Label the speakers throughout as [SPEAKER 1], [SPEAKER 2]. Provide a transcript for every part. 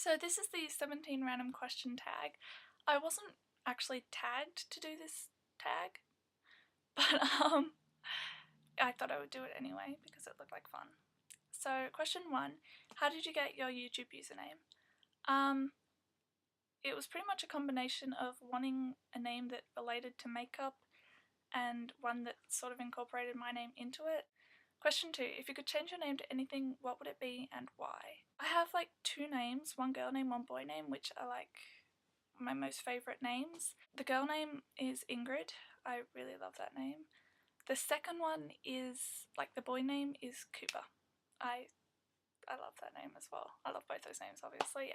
[SPEAKER 1] So this is the 17 random question tag. I wasn't actually tagged to do this tag, but I thought I would do it anyway because it looked like fun. So question 1, how did you get your YouTube username? It was pretty much a combination of wanting a name that related to makeup and one that sort of incorporated my name into it. Question 2, if you could change your name to anything, what would it be and why? I have like 2 names, one girl name, one boy name, which are like my most favourite names. The girl name is Ingrid. I really love that name. The second one is, like, the boy name is Cooper. I love that name as well. I love both those names, obviously.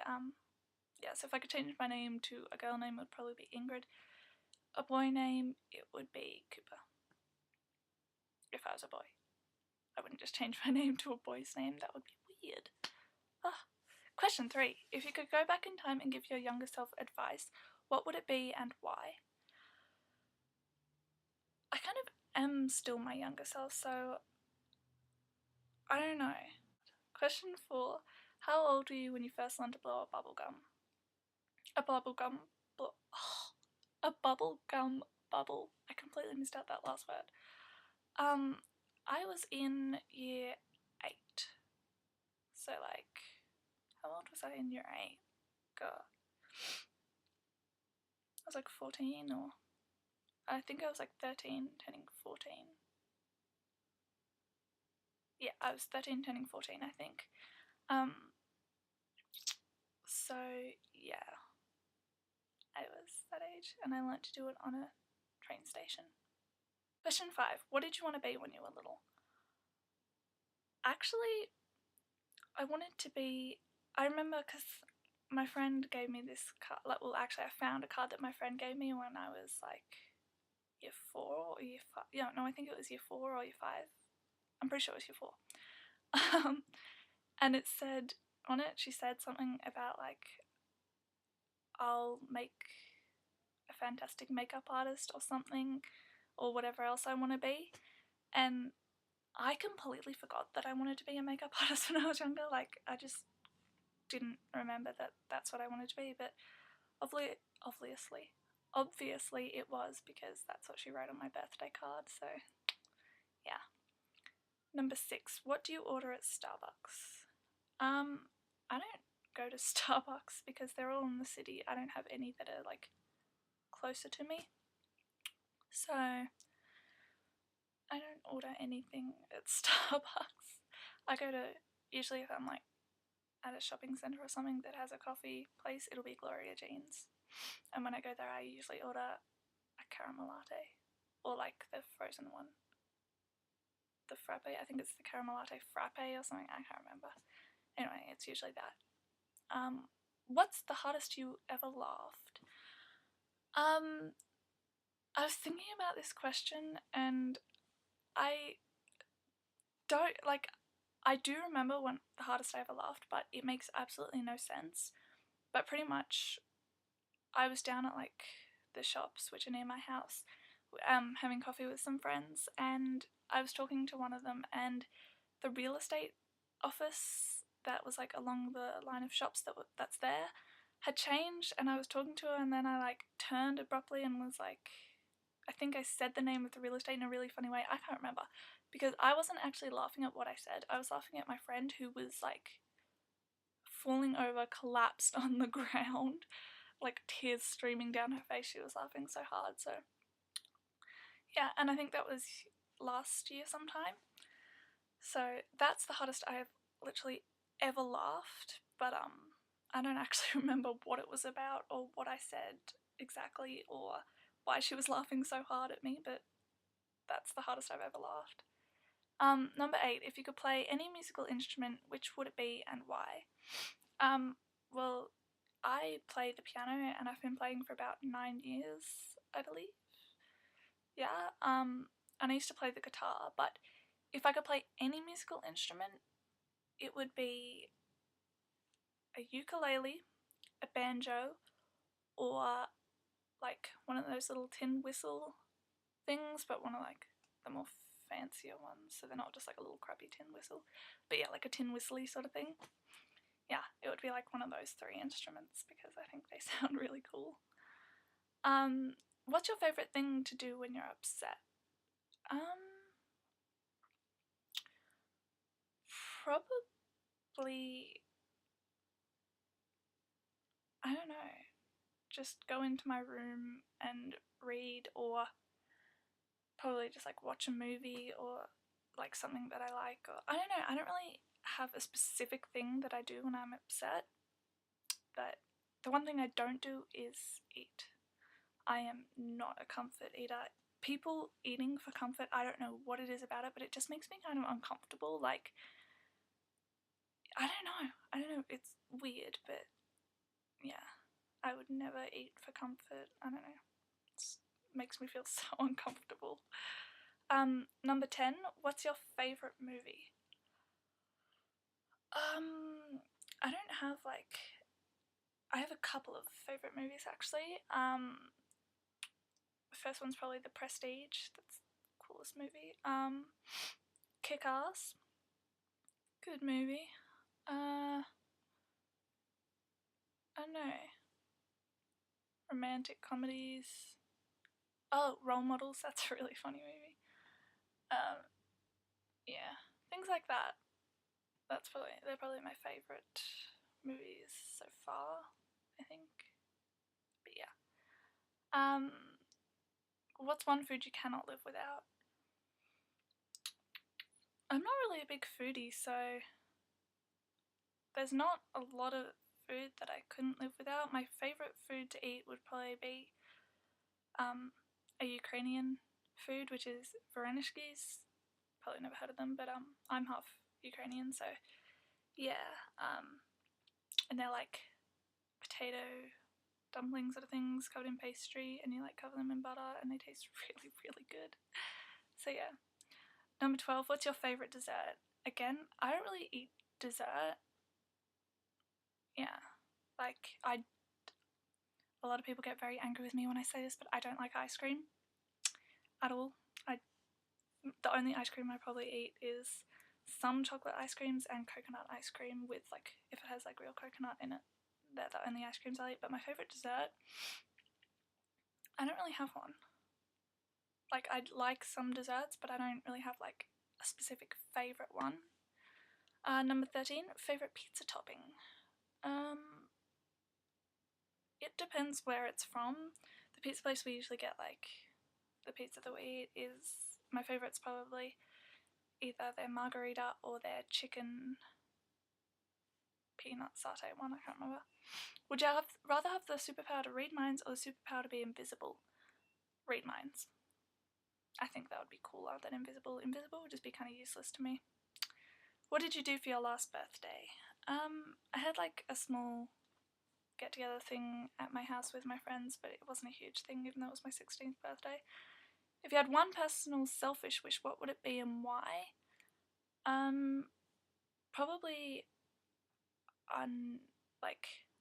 [SPEAKER 1] Yeah, so if I could change my name to a girl name, it would probably be Ingrid. A boy name, it would be Cooper. If I was a boy. I wouldn't just change my name to a boy's name, that would be weird. Question 3. If you could go back in time and give your younger self advice, what would it be and why? I kind of am still my younger self, so I don't know. Question 4. How old were you when you first learned to blow a bubble gum? A bubble gum bubble. I completely missed out that last word. I was in year 8. So, like, how old was I in year 8? God. I was like 14, or I think I was like 13, turning 14. Yeah, I was 13, turning 14, I think. So yeah, I was that age, and I learnt to do it on a train station. Question 5. What did you want to be when you were little? Actually, I wanted to be, I remember because my friend gave me this card, well actually I found a card that my friend gave me when I was like year 4 or year 5, yeah, no, I think it was year 4 or year 5, I'm pretty sure it was year 4, and it said, on it she said something about like, I'll make a fantastic makeup artist or something, or whatever else I want to be, and I completely forgot that I wanted to be a makeup artist when I was younger. Like, I just didn't remember that that's what I wanted to be, but obviously it was, because that's what she wrote on my birthday card, so yeah. Number 6, what do you order at Starbucks? I don't go to Starbucks because they're all in the city. I don't have any that are like closer to me, so I don't order anything at Starbucks. I go to, usually if I'm like at a shopping centre or something that has a coffee place, it'll be Gloria Jean's. And when I go there, I usually order a caramel latte, or like the frozen one. The frappe, I think it's the caramel latte frappe or something, I can't remember. Anyway, it's usually that. What's the hardest you ever laughed? I was thinking about this question, and I don't, like, I do remember when the hardest I ever laughed, but it makes absolutely no sense. But pretty much, I was down at like the shops which are near my house, having coffee with some friends, and I was talking to one of them, and the real estate office that was like along the line of shops that's there had changed, and I was talking to her, and then I like turned abruptly and was like, I think I said the name of the real estate in a really funny way. I can't remember, because I wasn't actually laughing at what I said. I was laughing at my friend, who was like falling over, collapsed on the ground, like tears streaming down her face. She was laughing so hard. So yeah, and I think that was last year sometime. So that's the hardest I have literally ever laughed, but I don't actually remember what it was about or what I said exactly or why she was laughing so hard at me, but that's the hardest I've ever laughed. Number 8, if you could play any musical instrument, which would it be and why? Well, I play the piano, and I've been playing for about 9 years, I believe. Yeah, and I used to play the guitar, but if I could play any musical instrument, it would be a ukulele, a banjo, or like one of those little tin whistle things, but one of like the more fancier ones, so they're not just like a little crappy tin whistle, but yeah, like a tin whistly sort of thing. Yeah, it would be like one of those 3 instruments because I think they sound really cool. What's your favourite thing to do when you're upset? Probably, I don't know, just go into my room and read, or probably just like watch a movie or like something that I like, or I don't know, I don't really have a specific thing that I do when I'm upset, but the one thing I don't do is eat. I am not a comfort eater. People eating for comfort, I don't know what it is about it, but it just makes me kind of uncomfortable. Like, I don't know, it's weird, but yeah, I would never eat for comfort. I don't know, it makes me feel so uncomfortable. Number 10, what's your favourite movie? I don't have like, I have a couple of favourite movies actually. The first one's probably The Prestige, that's the coolest movie. Kick-Ass, good movie. I don't know, romantic comedies. Oh, Role Models, that's a really funny movie. Yeah, things like that. They're probably my favourite movies so far, I think. But yeah. What's one food you cannot live without? I'm not really a big foodie, so there's not a lot of food that I couldn't live without. My favourite food to eat would probably be a Ukrainian food, which is varenishkis. Probably never heard of them, but I'm half Ukrainian, so yeah. And they're like potato dumplings sort of things covered in pastry, and you like cover them in butter, and they taste really, really good. So yeah. Number 12, what's your favourite dessert? Again, I don't really eat dessert. Yeah, like a lot of people get very angry with me when I say this, but I don't like ice cream at all. The only ice cream I probably eat is some chocolate ice creams and coconut ice cream with like, if it has like real coconut in it. They're the only ice creams I eat. But my favourite dessert, I don't really have one. Like, I like some desserts, but I don't really have like a specific favourite one. Number 13, favourite pizza topping. It depends where it's from. The pizza place we usually get, like, the pizza that we eat is, my favourite's probably either their margarita or their chicken peanut satay one, I can't remember. Would you rather have the superpower to read minds or the superpower to be invisible? Read minds. I think that would be cooler than invisible. Invisible would just be kind of useless to me. What did you do for your last birthday? I had like a small get-together thing at my house with my friends, but it wasn't a huge thing, even though it was my 16th birthday. If you had one personal selfish wish, what would it be and why? Probably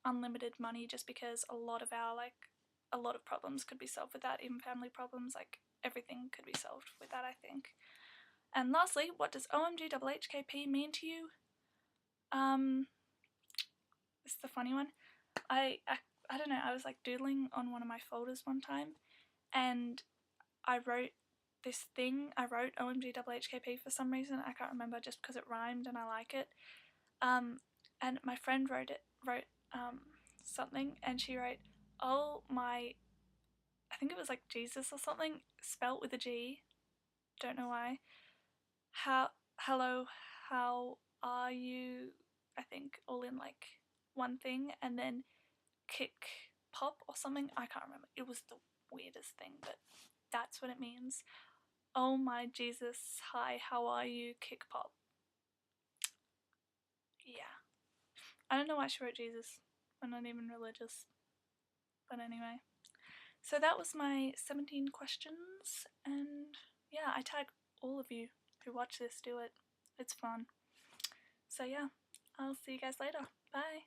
[SPEAKER 1] unlimited money, just because a lot of problems could be solved with that, even family problems, like everything could be solved with that, I think. And lastly, what does OMG HHKP mean to you? This is the funny one. I don't know, I was like doodling on one of my folders one time, and I wrote this thing. I wrote OMG HHKP for some reason. I can't remember, just because it rhymed and I like it. And my friend wrote something, and she wrote, oh my, I think it was like Jesus or something, spelt with a G. Don't know why. Hello, how are you? I think all in like one thing, and then kick pop or something. I can't remember. It was the weirdest thing, but that's what it means. Oh my Jesus, hi, how are you? Kick pop. Yeah. I don't know why she wrote Jesus. I'm not even religious. But anyway. So that was my 17 questions, and yeah, I tag all of you who watch this do it. It's fun. So yeah, I'll see you guys later. Bye.